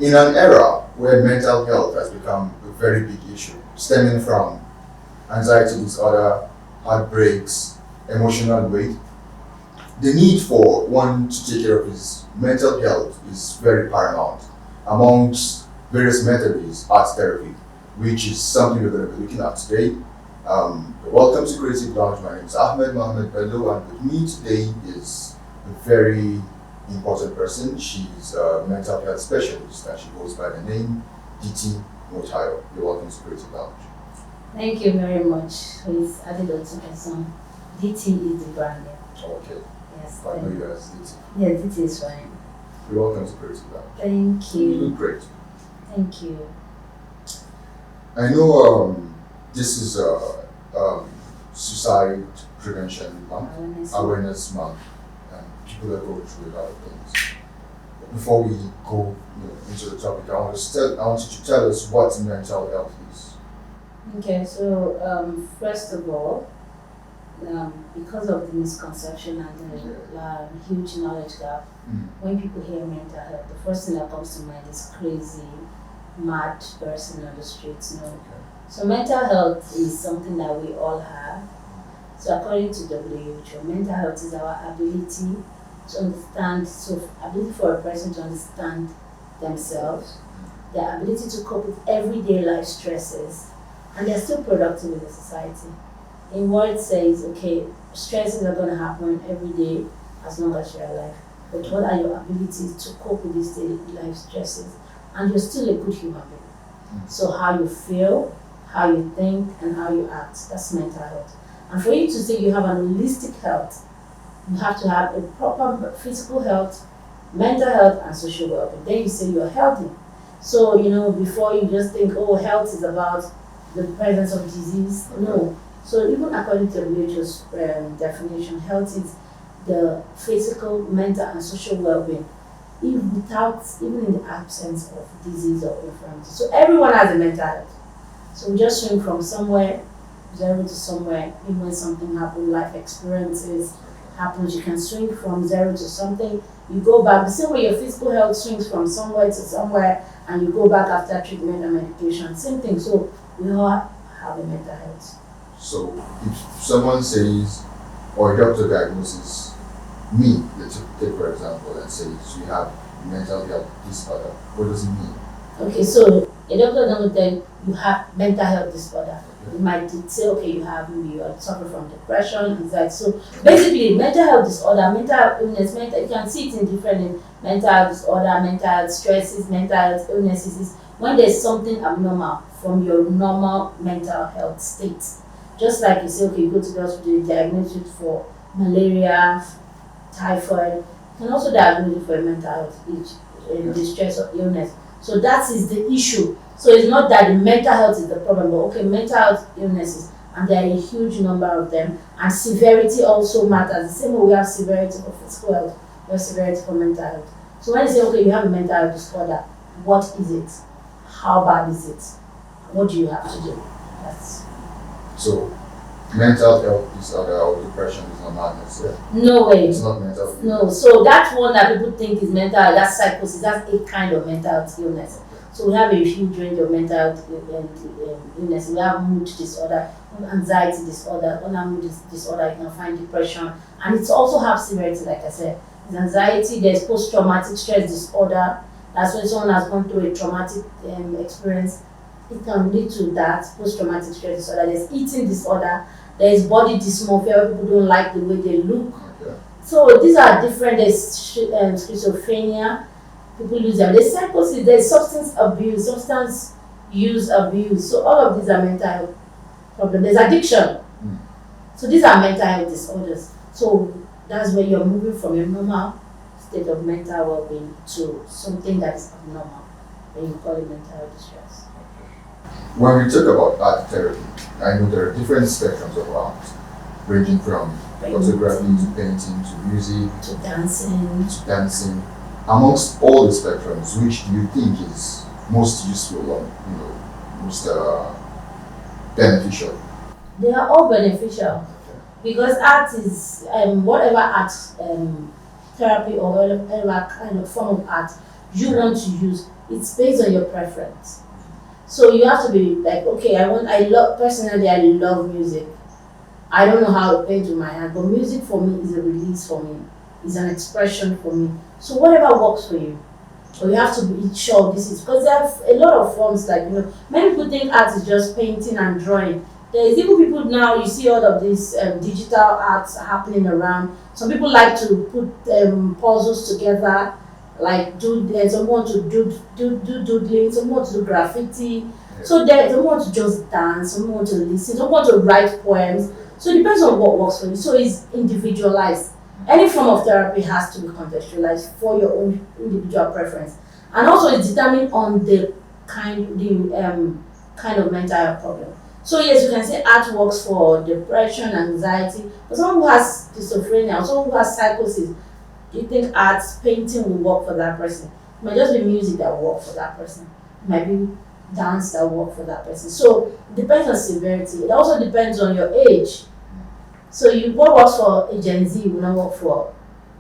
In an era where mental health has become a very big issue, stemming from anxiety disorder, heartbreaks, emotional weight, the need for one to take care of his mental health is very paramount. Amongst various methods, art therapy, which is something we're going to be looking at today. Welcome to Creative Lounge. My name is Ahmed Mohamed Bello, and with me today is a very important person. She's a mental health specialist, and she goes by the name DT Motayo. You're welcome to Creative Lounge. Thank you very much. Please add it on to my song. DT is the brand name. Okay. Yes. I know you as DT. Yeah, DT is fine. You're welcome to Creative Lounge. Thank You you. look great. Thank you. I know this is Suicide Prevention Month, Awareness Month, and people are going through a lot of things. But before we go into the topic, I want you to tell us what mental health is. Okay, so first of all, because of the misconception and the huge knowledge gap, when people hear mental health, the first thing that comes to mind is crazy, mad person on the streets. No. Okay. So mental health is something that we all have. So according to WHO, mental health is our ability to understand, so ability for a person to understand themselves, their ability to cope with everyday life stresses, and they're still productive in the society. In what it says, okay, stresses are going to happen every day as long as you're alive. But what are your abilities to cope with these daily life stresses? And you're still a good human being. So how you feel, how you think, and how you act, that's mental health. And for you to say you have an holistic health, you have to have a proper physical health, mental health, and social well-being. Then you say you're healthy. So, before you just think, oh, health is about the presence of disease. No. So even according to WHO's definition, health is the physical, mental, and social well-being, even in the absence of disease or infirmity. So everyone has a mental health. So we just swing from somewhere, zero to somewhere. Even when something happens, life experiences happens, you can swing from zero to something. You go back, the same way your physical health swings from somewhere to somewhere, and you go back after treatment and medication. Same thing. So we all have a mental health. So if someone says, or a doctor diagnoses me, let's take for example, and says you have mental health disorder, what does it mean? Okay, so a doctor doesn't tell you have mental health disorder. It might say, okay, you are suffering from depression, anxiety. So basically, mental health disorder, mental illness, you can see it in different mental health disorder, mental health stresses, mental health illnesses. Is when there's something abnormal from your normal mental health state. Just like you say, okay, you go to the hospital, you diagnose it for malaria, typhoid. You can also diagnose it for a mental health distress or illness. So that is the issue. So it's not that the mental health is the problem, but okay, mental health illnesses, and there are a huge number of them, and severity also matters. The same way we have severity for physical health, we have severity for mental health. So when you say, okay, you have a mental health disorder, what is it? How bad is it? What do you have to do? So mental health disorder or depression is not madness. No way. It's not mental health. No. So that one that people think is mental health, that's psychosis, that's a kind of mental health illness. So we have a huge range of mental health illness. We have mood disorder, anxiety disorder. Under mood disorder, you can find depression, and it also have severity. Like I said, there's anxiety. There's post-traumatic stress disorder. That's when someone has gone through a traumatic experience. It can lead to that post-traumatic stress disorder. There's eating disorder. There's body dysmorphia, where people don't like the way they look. Okay. So these are different. There's schizophrenia. People lose them. There's psychosis. There's substance abuse, substance use abuse. So all of these are mental health problems. There's addiction. So these are mental health disorders. So that's where you're moving from your normal state of mental well-being to something that is abnormal. When you call it mental health distress. When we talk about art therapy, I know there are different spectrums of art, ranging from photography to painting to music to dancing. Amongst all the spectrums, which do you think is most useful or most beneficial? They are all beneficial because art is whatever art therapy or whatever kind of form of art you want to use. It's based on your preference. So you have to be like, okay, personally, I love music. I don't know how to paint with my hand, but music for me is a release for me, is an expression for me. So whatever works for you. But you have to be sure this is because there are a lot of forms like many people think art is just painting and drawing. There is even people now you see all of these digital arts happening around. Some people like to put puzzles together, like some want to do doodling, some want to do graffiti. So some want to just dance, some want to listen, some want to write poems. So it depends on what works for you. So it's individualized. Any form of therapy has to be contextualized for your own individual preference, and also it's determined on the kind of mental health problem. So yes, you can say art works for depression, anxiety, but someone who has schizophrenia or someone who has psychosis, do you think art, painting will work for that person? It might just be music that will work for that person. It might be dance that will work for that person. So it depends on severity. It also depends on your age. So what works for a Gen Z will not work for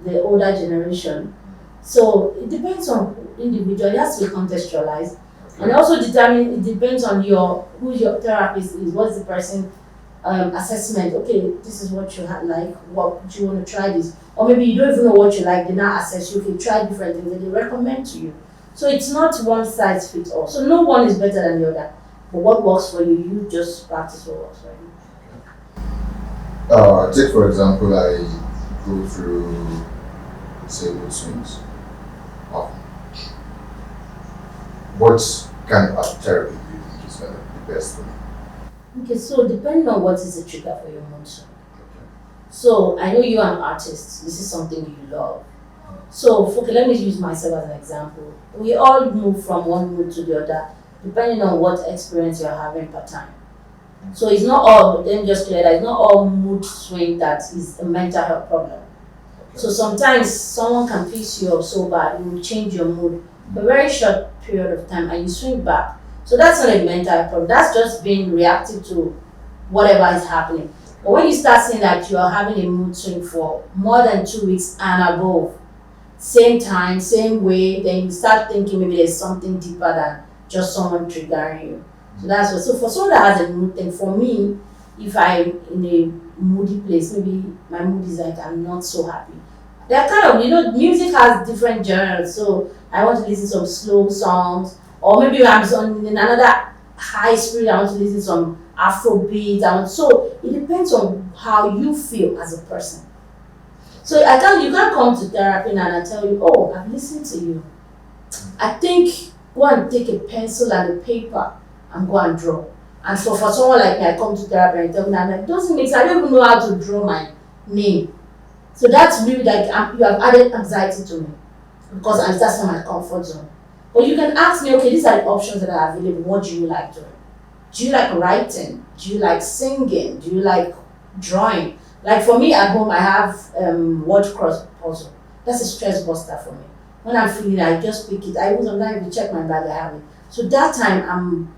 the older generation. So it depends on individual. It has to be contextualized. And also it depends on who your therapist is, what's the person assessment. Okay, this is what you like, what do you want to try this? Or maybe you don't even know what you like, they now assess you, okay, try different things and they recommend to you. So it's not one size fits all. So no one is better than the other. But what works for you, you just practice what works for you. Take for example, I go through, say, mood swings. Often. What kind of art therapy do you think is going to be best for me? Okay, so depending on what is the trigger for your mood swing. So I know you are an artist. This is something you love. So okay, let me use myself as an example. We all move from one mood to the other, depending on what experience you're having per time. So it's not all, but then just clear that it's not all mood swing that is a mental health problem. So sometimes someone can piss you up so bad, it will change your mood for a very short period of time and you swing back. So that's not a mental health problem. That's just being reactive to whatever is happening. But when you start seeing that you are having a mood swing for more than 2 weeks and above, same time, same way, then you start thinking maybe there's something deeper than just someone triggering you. So that's what. So for someone that has a mood thing, for me, if I'm in a moody place, maybe my mood is like I'm not so happy. They're kind of, music has different genres. So I want to listen to some slow songs, or maybe I'm in another high spirit. I want to listen to some Afrobeat. So it depends on how you feel as a person. So you can't come to therapy and I tell you, oh, I've listened to you. I think go and take a pencil and a paper and go and draw. And so for someone like me, I come to therapy and tell me, I'm like, it doesn't make sense. I don't even know how to draw my name. So that's really like you have added anxiety to me because that's not my comfort zone. But you can ask me, okay, these are the options that are available. What do you like doing? Do you like writing? Do you like singing? Do you like drawing? Like for me at home, I have word cross puzzle. That's a stress buster for me. When I'm feeling it, I just pick it. I even sometimes check my bag, I have it. So that time,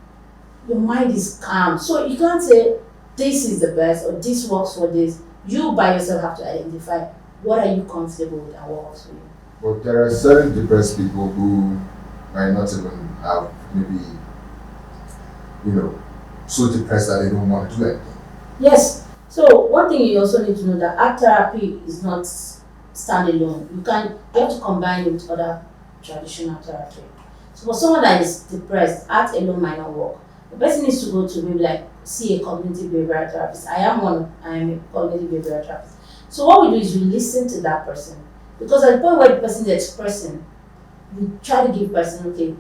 your mind is calm. So you can't say this is the best or this works for this. You by yourself have to identify what are you comfortable with and what works for you. But there are certain depressed people who might not even have maybe, so depressed that they don't want to do anything. Yes. So one thing you also need to know that art therapy is not standalone. You have to combine it with other traditional therapy. So for someone that is depressed, art alone might not work. The person needs to go to maybe like see a cognitive behavioral therapist. I am a cognitive behavioral therapist. So what we do is we listen to that person. Because at the point where the person is expressing, we try to give person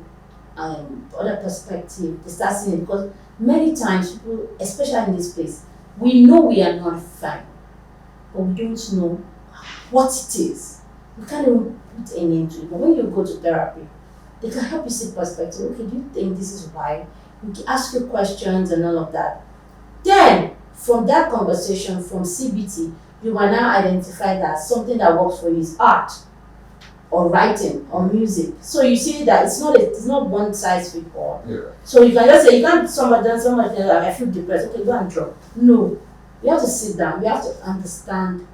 other perspective. They start seeing it because many times people, especially in this place, we know we are not fine, but we don't know what it is. We can't even put a name to it. But when you go to therapy, they can help you see perspective. Okay, do you think this is why? We can ask you questions and all of that. Then, from that conversation, from CBT, you will now identify that something that works for you is art, or writing, or music. So you see that it's not one size fits all. Yeah. So you can just say, you can't somebody I feel depressed. Okay, go and draw. No, we have to sit down. We have to understand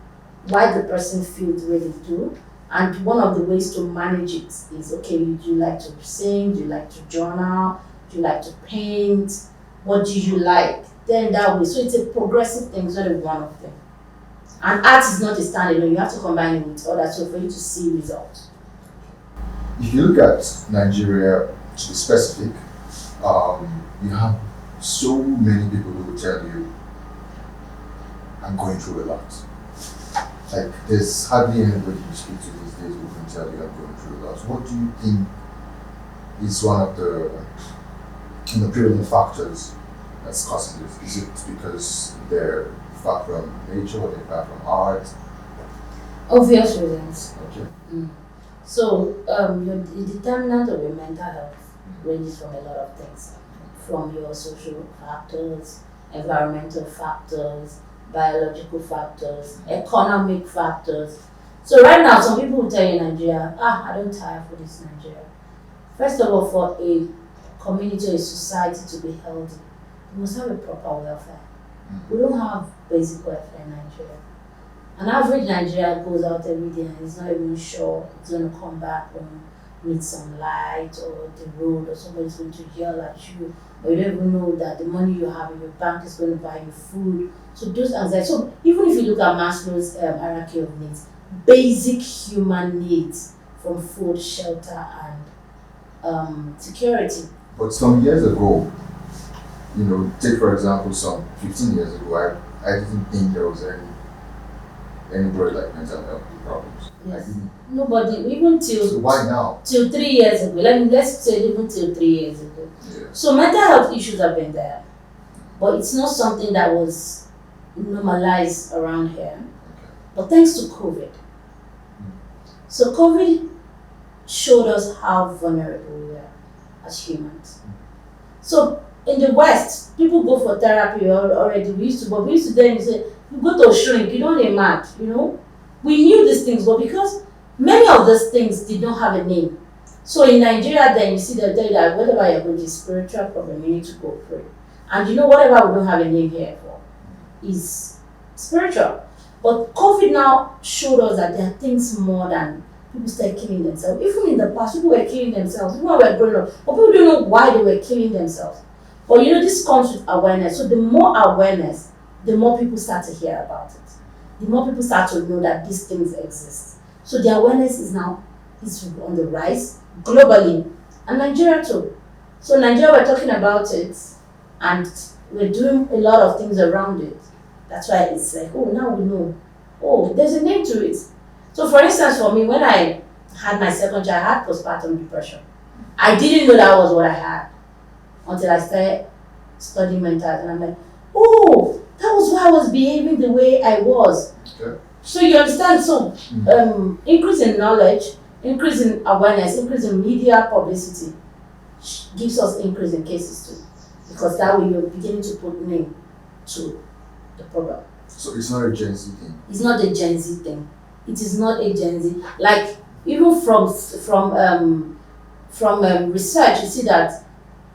why the person feels the way they do, And one of the ways to manage it is, okay, do you like to sing? Do you like to journal? Do you like to paint? What do you like? Then that way, so it's a progressive thing, it's not a one-off thing. And art is not a standalone, you have to combine it with others so for you to see results. If you look at Nigeria, to be specific, you have so many people who will tell you, I'm going through a lot. Like, there's hardly anybody you speak to these days who can tell you I'm going through a lot. What do you think is one of the prevalent factors that's causing this? Is it because they're far from nature or they're far from art? Obvious reasons. Okay. So, the determinant of your mental health ranges from a lot of things, from your social factors, environmental factors, biological factors, economic factors. So right now, some people will tell you in Nigeria, I don't tire for this Nigeria. First of all, for a community or a society to be healthy, you must have a proper welfare. We don't have basic welfare in Nigeria. An average Nigerian goes out every day and is not even sure it's going to come back home, need some light or the road, or somebody's going to yell at you, or you don't even know that the money you have in your bank is going to buy you food. So those anxieties. So even if you look at Maslow's hierarchy of needs, basic human needs from food, shelter, and security. But some years ago, take for example, some 15 years ago, I didn't think there was anybody like mental health problems. Yes. Nobody, even So why now? till 3 years ago. Let's say even till 3 years ago. Yeah. So mental health issues have been there, but it's not something that was normalized around here. Okay. But thanks to COVID. So COVID showed us how vulnerable we are as humans. So in the West, people go for therapy already. We used to then say, you go to a shrink, you don't get mad, We knew these things, but because many of these things did not have a name. So in Nigeria, then you see they'll tell you that whatever you're going to spiritual problem, you need to go pray. And whatever we don't have a name here for is spiritual. But COVID now showed us that there are things more than people start killing themselves. Even in the past, people were killing themselves, even when we were growing up, but people don't know why they were killing themselves. But this comes with awareness. So the more awareness, the more people start to hear about it. The more people start to know that these things exist. So the awareness is on the rise globally, and Nigeria too. So Nigeria, we're talking about it, and we're doing a lot of things around it. That's why it's like, now we know. There's a name to it. So for instance, for me, when I had my second child, I had postpartum depression. I didn't know that was what I had until I started studying mental health, and I'm like, that was why I was behaving the way I was. Okay. So you understand? So increase in knowledge, increase in awareness, increase in media publicity gives us increase in cases too. Because that way you're beginning to put name to the problem. So it's not a Gen Z thing? It's not a Gen Z thing. It is not a Gen Z. Like, even from research, you see that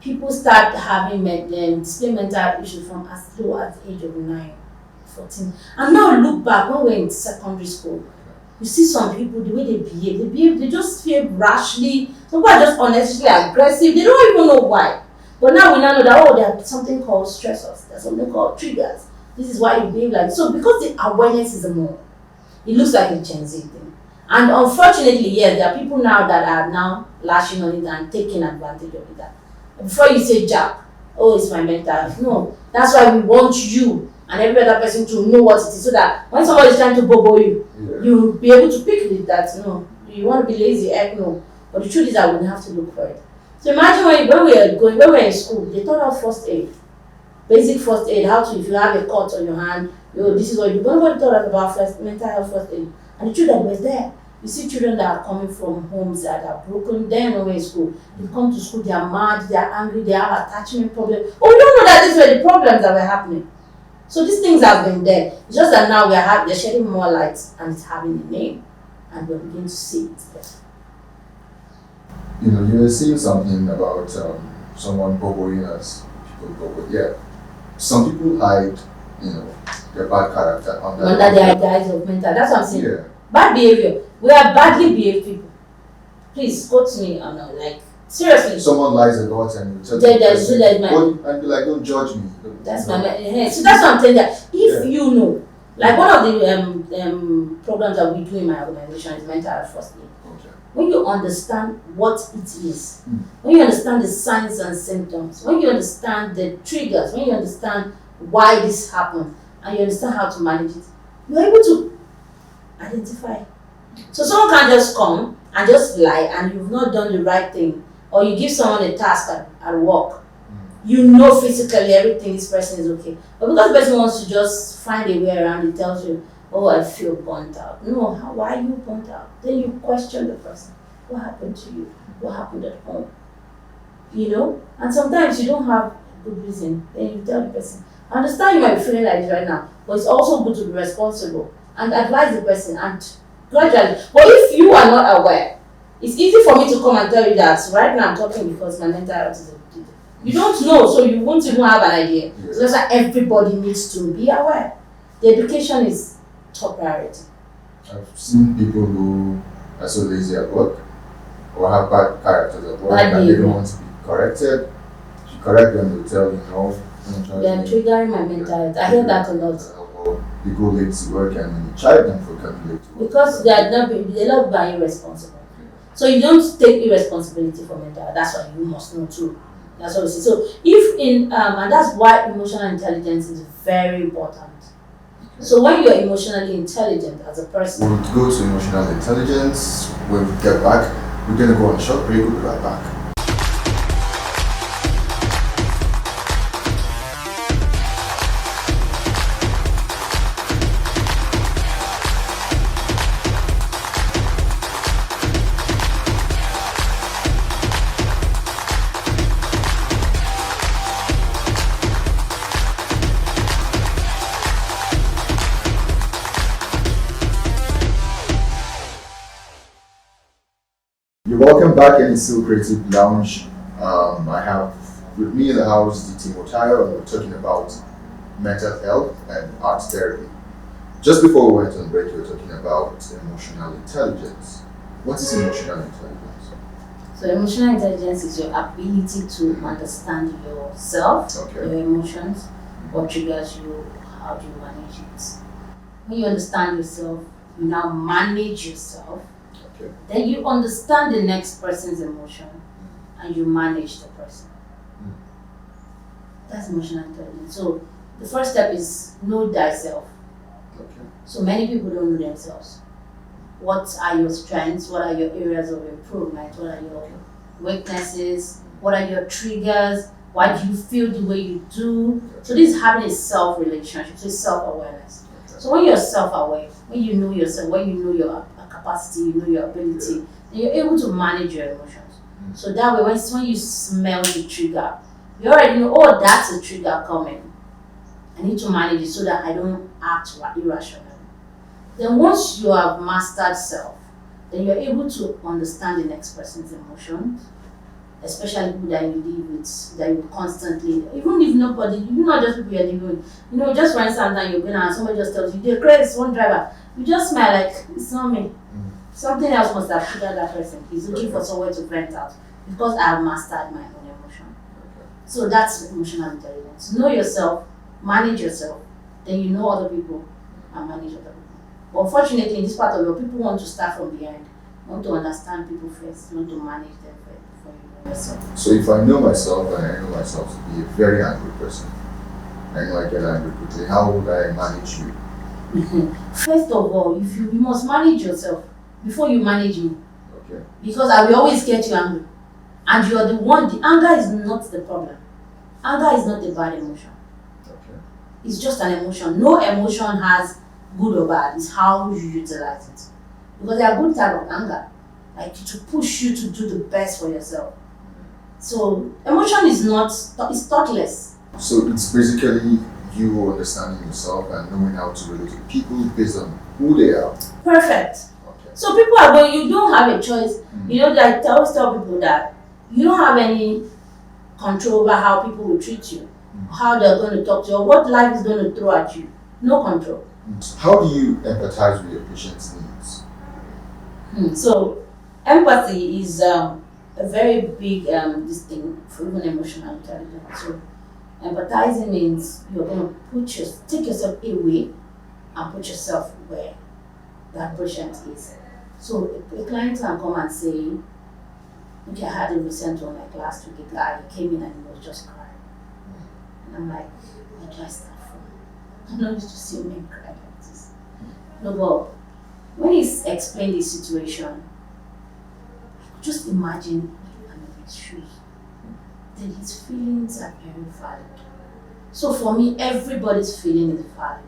people start having display mental issues from as low as the age of 9, 14. And now look back, when we're in secondary school, you see some people, the way they behave, they just feel rashly. Some people are just unnecessarily aggressive. They don't even know why. But now we know that, there's something called stressors. There's something called triggers. This is why you behave like this. So because the awareness is more, it looks like a Gen Z thing. And unfortunately, yes, there are people now that are now lashing on it and taking advantage of it. Before you say, Jack, it's my mental health. No, that's why we want you and every other person to know what it is, so that when somebody is trying to bobo you, you'll be able to pick it that, you want to be lazy, heck no. But the truth is that we have to look for it. So imagine when we were in school, they taught us first aid. Basic first aid, if you have a cut on your hand, this is what you do. Nobody taught us about mental health first aid. And the children were there. You see children that are coming from homes that are broken, then when we're in school, they come to school, they are mad, they are angry, they have attachment problems. We don't know that these were the problems that were happening. So these things have been there. It's just that now they're shedding more light and it's having a name. And we're beginning to see it better. You were saying something about someone boboing us. People bobo. Yeah. Some people hide, their bad character under their guise of mental. That's what I'm saying. Yeah. Bad behavior. We are badly behaved people. Please quote me or not. Like seriously. Someone lies a lot and you tell and be like, don't judge me. That's my so that's what I'm saying. That if you know, like one of the programs that we do in my organization is mental health first aid. Okay. When you understand what it is, when you understand the signs and symptoms, when you understand the triggers, when you understand why this happened, and you understand how to manage it, you're able to identify. So someone can't just come and just lie and you've not done the right thing, or you give someone a task at work. You know physically everything this person is okay. But because the person wants to just find a way around, it tells you, oh, I feel burnt out. No, why are you burnt out? Then you question the person. What happened to you? What happened at home? You know? And sometimes you don't have a good reason. Then you tell the person, I understand you might be feeling like this right now, but it's also good to be responsible and advise the person and gradually. But if you are not aware, it's easy for me to come and tell you that right now I'm talking because my mental health is a you don't know, so you won't even have an idea. Yeah. So that's why everybody needs to be aware. The education is top priority. I've seen people who are so lazy at work or have bad characters at work and they don't want to be corrected. If you correct them, they'll tell you no. They are triggering my mental health. I hear that a lot. Or they go late to work and when you chide them for coming late to work. Because they love being irresponsible. So you don't take irresponsibility for mental health. That's why you must know too. That's what we see. So if and that's why emotional intelligence is very important. Okay. So when you're emotionally intelligent as a person. We'll go to emotional intelligence. When we get back, we're going to go on a short break. We'll be right back. Welcome back in the Still Creative Lounge. I have with me in the house DT Motayo, and we're talking about mental health and art therapy. Just before we went on break, we were talking about emotional intelligence. What is emotional intelligence? So emotional intelligence is your ability to understand yourself, your emotions, what triggers you, how do you manage it. When you understand yourself, you now manage yourself. Okay. Then you understand the next person's emotion and you manage the person. That's emotional intelligence. So the first step is know thyself. Okay. So many people don't know themselves. What are your strengths? What are your areas of improvement? What are your weaknesses? What are your triggers? Why do you feel the way you do? So this is having a self-relationship, so it's self-awareness. Okay. So when you're self-aware, when you know yourself, when you know your capacity, you know your ability, then you're able to manage your emotions. So that way, when you smell the trigger, you already know, oh, that's a trigger coming. I need to manage it so that I don't act irrationally. Then once you have mastered self, then you're able to understand the next person's emotions, especially people that you live with, that you constantly, even if nobody, not just people you're living with, just for instance, you're going out and somebody just tells you, they're crazy, one driver, you just smile like, it's not me. Something else must have triggered that person. He's looking for somewhere to vent out because I have mastered my own emotion. So that's emotional intelligence. Know yourself, manage yourself, then you know other people and manage other people. But unfortunately, in this part of the world, people want to start from behind. You want to understand people first, you want to manage them first before you know yourself. So if I know myself and I know myself to be a very angry person, I know I get angry quickly, how would I manage you? First of all, you must manage yourself before you manage me. Okay. Because I will always get you angry. And you are the one, the anger is not the problem. Anger is not a bad emotion. Okay. It's just an emotion. No emotion has good or bad. It's how you utilize it. Because there are good type of anger, like to push you to do the best for yourself. So emotion is it's thoughtless. So it's basically you understanding yourself and knowing how to relate to people based on who they are. Perfect. Okay. So people are going, you don't have a choice. I always tell people that you don't have any control over how people will treat you, how they're going to talk to you, or what life is going to throw at you. No control. How do you empathize with your patient's needs? So empathy is a very big this thing for even emotional intelligence. So empathizing means you're gonna take yourself away and put yourself where that patient is. So a client can come and say, okay, I had a recent one like last week, a guy he came in and he was just crying. And I'm like, where do I start from? I'm not used to seeing men cry like this. No, but when he's explained his situation, I could just imagine I'm in his shoes. Then his feelings are very valid. So for me, everybody's feeling is valid.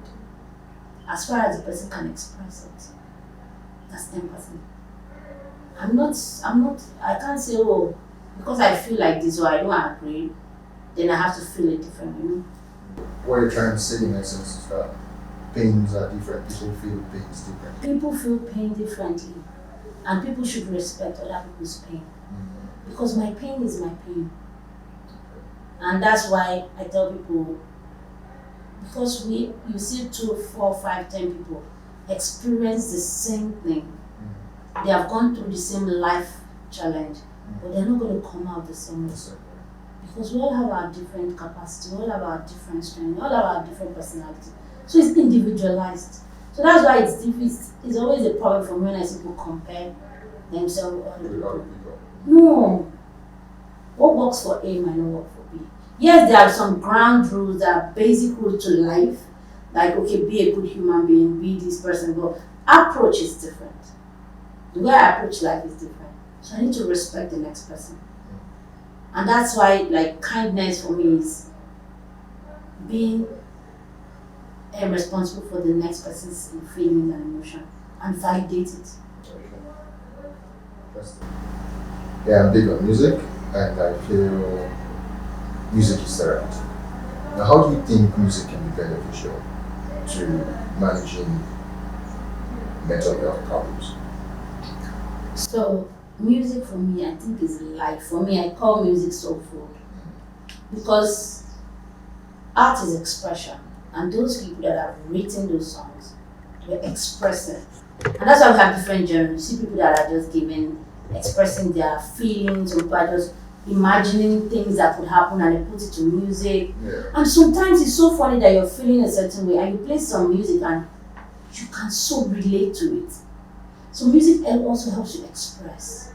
As far as the person can express it. That's empathy. I can't say, oh, because I feel like this or I don't agree, then I have to feel it differently. What you're trying to say in essence is that pains are different. People feel pains differently. People feel pain differently, and people should respect other people's pain. Because my pain is my pain. And that's why I tell people, because you see 2, 4, 5, 10 people experience the same thing. They have gone through the same life challenge, but they're not going to come out the same way. Because we all have our different capacity, we all have our different strength, we all have our different personality. So it's individualized. So that's why it's always a problem for me when I see people compare themselves with other people. No. What works for A might not work for B. Yes, there are some ground rules that are basic rules to life, like, okay, be a good human being, be this person, but approach is different. The way I approach life is different. So I need to respect the next person. And that's why, like, kindness for me is being responsible for the next person's feelings and emotion and validate it. Yeah, I'm big on music and I feel music is therapy. Now, how do you think music can be beneficial to managing mental health problems? So, music for me, I think is life. For me, I call music soul food because art is expression, and those people that have written those songs were expressing. And that's why we have different genres. You see people that are just expressing their feelings, or people are just imagining things that would happen and they put it to music. Yeah. And sometimes it's so funny that you're feeling a certain way and you play some music and you can so relate to it. So music also helps you express.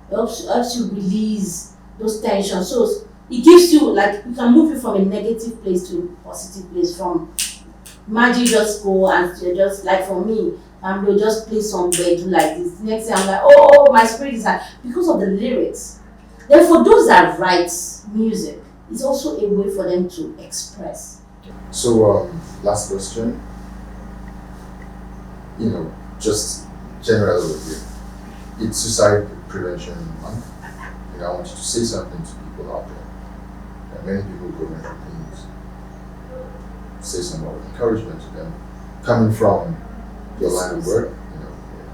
It helps you release those tensions. So it gives you, like, you can move you from a negative place to a positive place. From imagine you just go and you're just, like, for me, we'll just play some bedu like this. Next thing I'm like, oh, my spirit is high because of the lyrics. Then for those that write music, it's also a way for them to express. So, last question. Just general overview. It's Suicide Prevention Month. I want you to say something to people out there. Many people go through things. Say some more encouragement to them. Coming from your line of work,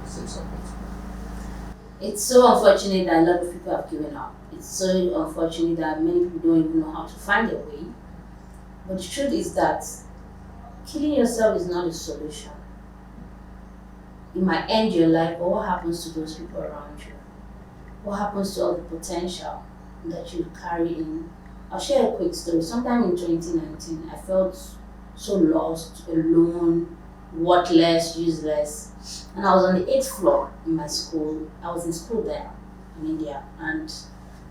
say something. It's so unfortunate that a lot of people have given up. It's so unfortunate that many people don't even know how to find a way. But the truth is that killing yourself is not a solution. It might end your life, but what happens to those people around you? What happens to all the potential that you carry in? I'll share a quick story. Sometime in 2019, I felt so lost, alone, worthless, useless. And I was on the 8th floor in my school. I was in school there in India. And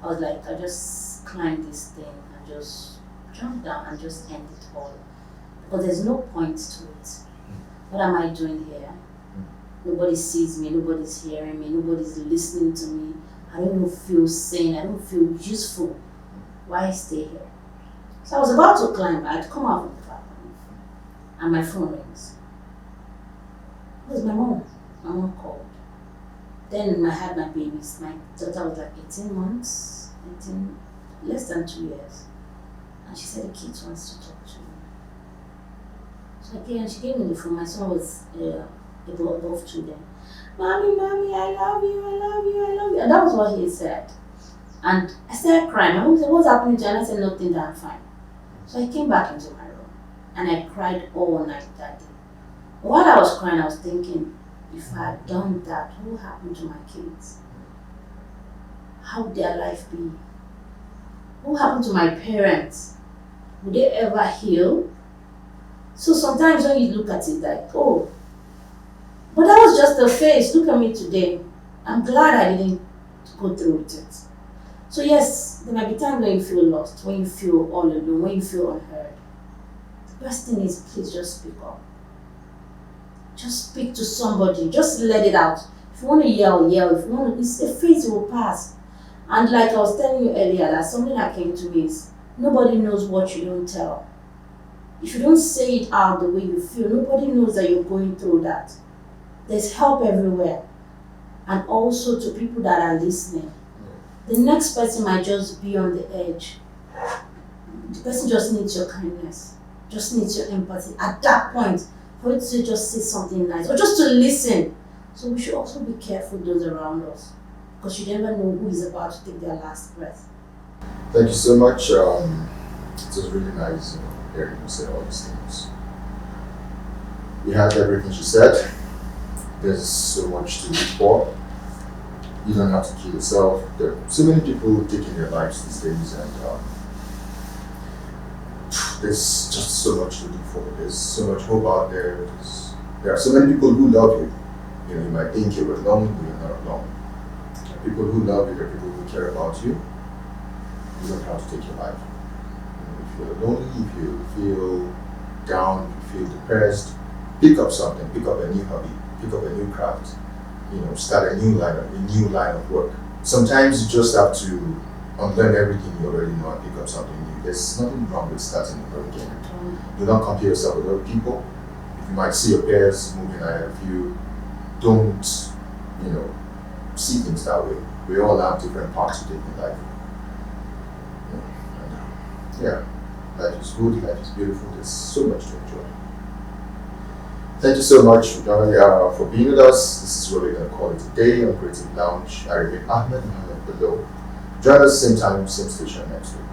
I was like, I just climbed this thing and just jump down and just end it all. Because there's no point to it. What am I doing here? Nobody sees me, nobody's hearing me, nobody's listening to me. I don't even feel sane, I don't feel useful. Why stay here? So I was about to climb, I'd come out from the balcony and my phone rings. It was my mom. My mom called. Then I had my babies. My daughter was like 18 months, less than 2 years. And she said the kid wants to talk to me. So again, she gave me the phone. My son was above 2 then. Mommy, I love you. And that was what he said. And I started crying. My mom said, what's happening to you? And I said, nothing, that I'm fine. So I came back into my room and I cried all night that day. While I was crying, I was thinking, if I had done that, what would happen to my kids? How would their life be? What would happen to my parents? Would they ever heal? So sometimes when you look at it like, oh, but that was just a phase. Look at me today. I'm glad I didn't go through with it. So yes, there might be times when you feel lost, when you feel all alone, when you feel unheard. The best thing is please just speak up. Just speak to somebody. Just let it out. If you want to yell, yell. If you want to, it's a phase, it will pass. And like I was telling you earlier, that something that came to me is nobody knows what you don't tell. If you don't say it out the way you feel, nobody knows that you're going through that. There's help everywhere. And also to people that are listening. The next person might just be on the edge. The person just needs your kindness, just needs your empathy. At that point, for you to just say something nice or just to listen. So we should also be careful those around us, because you never know who is about to take their last breath. Thank you so much. It was really nice, hearing you say all these things. You had everything she said. There's so much to live for. You don't have to kill yourself. There are so many people taking their lives these days, and there's just so much to live for. There's so much hope out there. There are so many people who love you. You might think you're alone, but you're not alone. There are people who love you. There are people who care about you. You don't have to take your life. If you're lonely, if you feel down, if you feel depressed, pick up something. Pick up a new hobby. Pick up a new craft. Start a new line of work. Sometimes you just have to unlearn everything you already know and pick up something new. There's nothing wrong with starting over again. Do not compare yourself with other people. If you might see your peers moving ahead of you, don't, see things that way. We all have different paths to take in life. Life is good, life is beautiful, there's so much to enjoy. Thank you so much for being with us. This is what we're going to call it today on Creative Lounge. I remain Ahmed below. Join us same time, same station next week.